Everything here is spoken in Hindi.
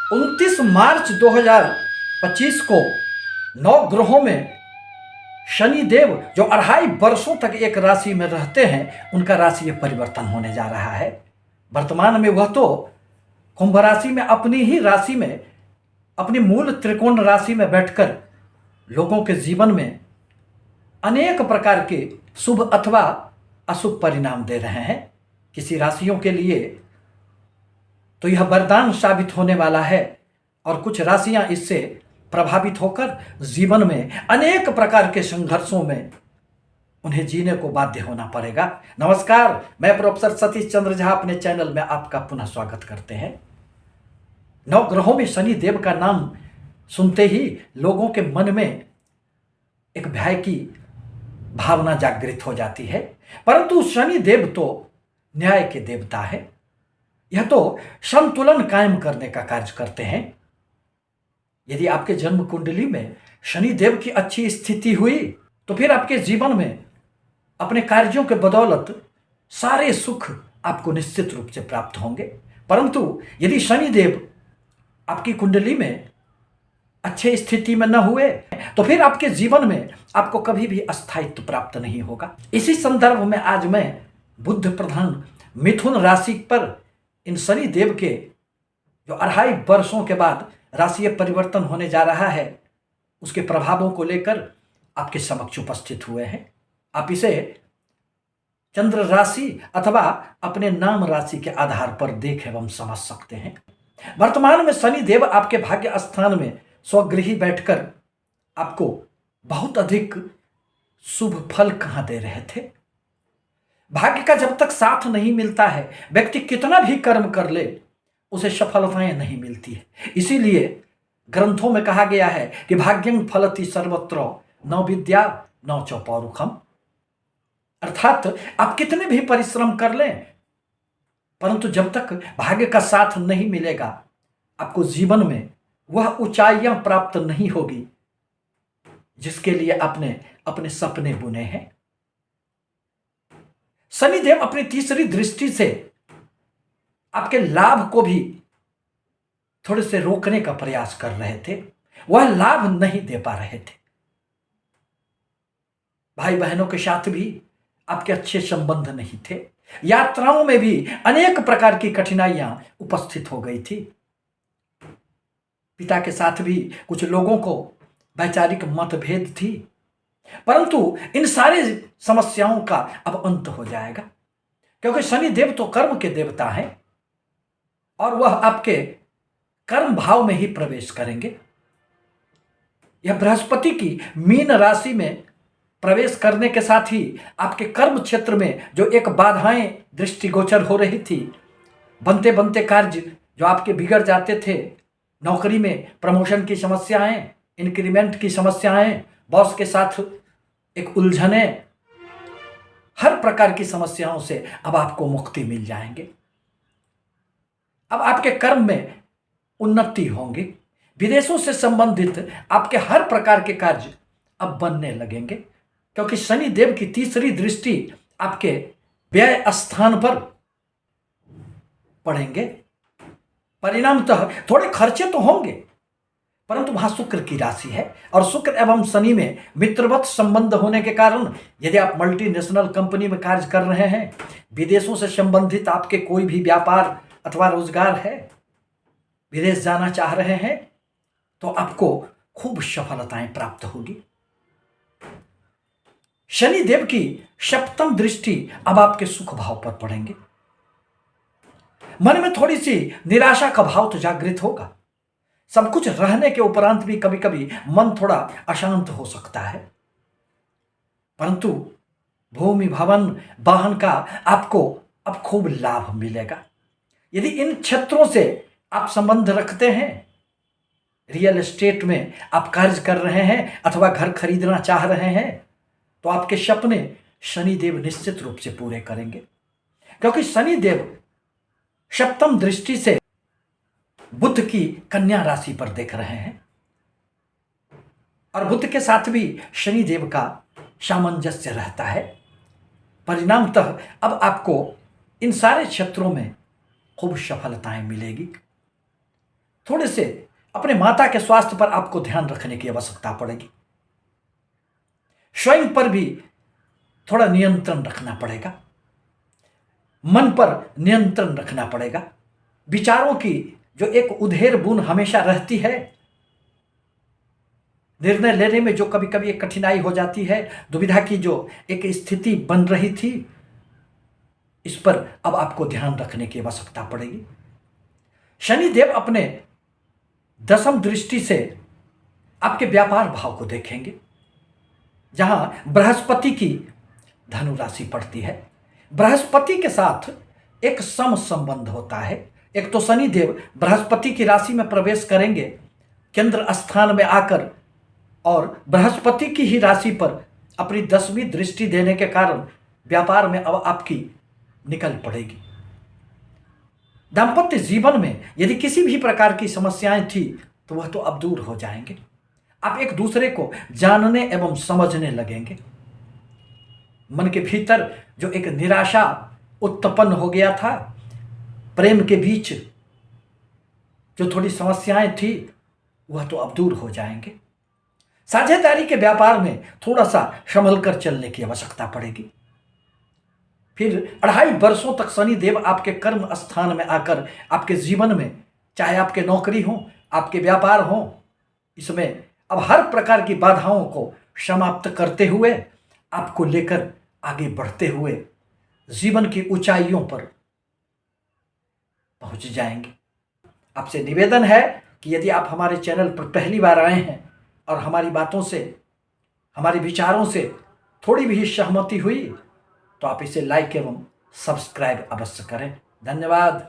29 मार्च 2025 को 9 ग्रहों में शनि देव जो 2.5 वर्षों तक एक राशि में रहते हैं, उनका राशि परिवर्तन होने जा रहा है। वर्तमान में वह तो कुंभ राशि में अपनी ही राशि में, अपनी मूल त्रिकोण राशि में बैठकर लोगों के जीवन में अनेक प्रकार के शुभ अथवा अशुभ परिणाम दे रहे हैं। किसी राशियों के लिए तो यह वरदान साबित होने वाला है और कुछ राशियां इससे प्रभावित होकर जीवन में अनेक प्रकार के संघर्षों में उन्हें जीने को बाध्य होना पड़ेगा। नमस्कार, मैं प्रोफेसर सतीश चंद्र झा अपने चैनल में आपका पुनः स्वागत करते हैं। 9 ग्रहों में शनि देव का नाम सुनते ही लोगों के मन में एक भय की भावना जागृत हो जाती है, परंतु शनि देव तो न्याय के देवता है। यह तो संतुलन कायम करने का कार्य करते हैं। यदि आपके जन्म कुंडली में शनि देव की अच्छी स्थिति हुई तो फिर आपके जीवन में अपने कार्यों के बदौलत सारे सुख आपको निश्चित रूप से प्राप्त होंगे। परंतु यदि शनि देव आपकी कुंडली में अच्छे स्थिति में न हुए तो फिर आपके जीवन में आपको कभी भी स्थायित्व प्राप्त नहीं होगा। इसी संदर्भ में आज मैं बुध प्रधान मिथुन राशि पर इन शनि देव के जो 2.5 वर्षों के बाद राशि परिवर्तन होने जा रहा है, उसके प्रभावों को लेकर आपके समक्ष उपस्थित हुए हैं। आप इसे चंद्र राशि अथवा अपने नाम राशि के आधार पर देख एवं समझ सकते हैं। वर्तमान में शनि देव आपके भाग्य स्थान में स्वगृही बैठकर आपको बहुत अधिक शुभ फल कहां दे रहे थे। भाग्य का जब तक साथ नहीं मिलता है, व्यक्ति कितना भी कर्म कर ले उसे सफलताएं नहीं मिलती है। इसीलिए ग्रंथों में कहा गया है कि भाग्यं फलति सर्वत्र न विद्या न च पौरुखम, अर्थात आप कितने भी परिश्रम कर लें परंतु जब तक भाग्य का साथ नहीं मिलेगा आपको जीवन में वह ऊंचाइयां प्राप्त नहीं होगी जिसके लिए आपने अपने सपने बुने हैं। शनि देव अपनी तीसरी दृष्टि से आपके लाभ को भी थोड़े से रोकने का प्रयास कर रहे थे, वह लाभ नहीं दे पा रहे थे। भाई बहनों के साथ भी आपके अच्छे संबंध नहीं थे। यात्राओं में भी अनेक प्रकार की कठिनाइयां उपस्थित हो गई थी। पिता के साथ भी कुछ लोगों को वैचारिक मतभेद थी, परंतु इन सारी समस्याओं का अब अंत हो जाएगा, क्योंकि शनि देव तो कर्म के देवता हैं और वह आपके कर्म भाव में ही प्रवेश करेंगे। यह बृहस्पति की मीन राशि में प्रवेश करने के साथ ही आपके कर्म क्षेत्र में जो एक बाधाएं दृष्टिगोचर हो रही थी, बनते बनते कार्य जो आपके बिगड़ जाते थे, नौकरी में प्रमोशन की समस्याएं, इंक्रीमेंट की समस्याएं, बॉस के साथ एक उलझने, हर प्रकार की समस्याओं से अब आपको मुक्ति मिल जाएंगे। अब आपके कर्म में उन्नति होंगी। विदेशों से संबंधित आपके हर प्रकार के कार्य अब बनने लगेंगे, क्योंकि शनि देव की तीसरी दृष्टि आपके व्यय स्थान पर पड़ेंगे। परिणामतः थोड़े खर्चे तो होंगे, परंतु वहां शुक्र की राशि है और शुक्र एवं शनि में मित्रवत संबंध होने के कारण यदि आप मल्टीनेशनल कंपनी में कार्य कर रहे हैं, विदेशों से संबंधित आपके कोई भी व्यापार अथवा रोजगार है, विदेश जाना चाह रहे हैं, तो आपको खूब सफलताएं प्राप्त होगी। शनि देव की सप्तम दृष्टि अब आपके सुख भाव पर पड़ेंगे। मन में थोड़ी सी निराशा का भाव तो जागृत होगा। सब कुछ रहने के उपरांत भी कभी कभी मन थोड़ा अशांत हो सकता है, परंतु भूमि भवन वाहन का आपको अब खूब लाभ मिलेगा। यदि इन क्षेत्रों से आप संबंध रखते हैं, रियल एस्टेट में आप कार्य कर रहे हैं अथवा घर खरीदना चाह रहे हैं, तो आपके सपने शनिदेव निश्चित रूप से पूरे करेंगे, क्योंकि शनिदेव सप्तम दृष्टि से बुध की कन्या राशि पर देख रहे हैं और बुध के साथ भी शनिदेव का सामंजस्य रहता है। परिणामतः अब आपको इन सारे क्षेत्रों में खूब सफलताएं मिलेगी। थोड़े से अपने माता के स्वास्थ्य पर आपको ध्यान रखने की आवश्यकता पड़ेगी। स्वयं पर भी थोड़ा नियंत्रण रखना पड़ेगा, मन पर नियंत्रण रखना पड़ेगा। विचारों की जो एक उधेड़ बुन हमेशा रहती है, निर्णय लेने में जो कभी कभी एक कठिनाई हो जाती है, दुविधा की जो एक स्थिति बन रही थी, इस पर अब आपको ध्यान रखने की आवश्यकता पड़ेगी। शनिदेव अपने दशम दृष्टि से आपके व्यापार भाव को देखेंगे, जहां बृहस्पति की धनु राशि पड़ती है। बृहस्पति के साथ एक सम संबंध होता है। एक तो शनिदेव बृहस्पति की राशि में प्रवेश करेंगे केंद्र स्थान में आकर, और बृहस्पति की ही राशि पर अपनी 10वीं दृष्टि देने के कारण व्यापार में अब आपकी निकल पड़ेगी। दांपत्य जीवन में यदि किसी भी प्रकार की समस्याएं थी तो वह तो अब दूर हो जाएंगे। आप एक दूसरे को जानने एवं समझने लगेंगे। मन के भीतर जो एक निराशा उत्पन्न हो गया था, प्रेम के बीच जो थोड़ी समस्याएं थी, वह तो अब दूर हो जाएंगे। साझेदारी के व्यापार में थोड़ा सा संभल कर चलने की आवश्यकता पड़ेगी। फिर 2.5 वर्षों तक शनिदेव आपके कर्म स्थान में आकर आपके जीवन में, चाहे आपके नौकरी हो, आपके व्यापार हो, इसमें अब हर प्रकार की बाधाओं को समाप्त करते हुए आपको लेकर आगे बढ़ते हुए जीवन की ऊंचाइयों पर पहुंच जाएंगे। आपसे निवेदन है कि यदि आप हमारे चैनल पर पहली बार आए हैं और हमारी बातों से, हमारे विचारों से थोड़ी भी सहमति हुई, तो आप इसे लाइक एवं सब्सक्राइब अवश्य करें। धन्यवाद।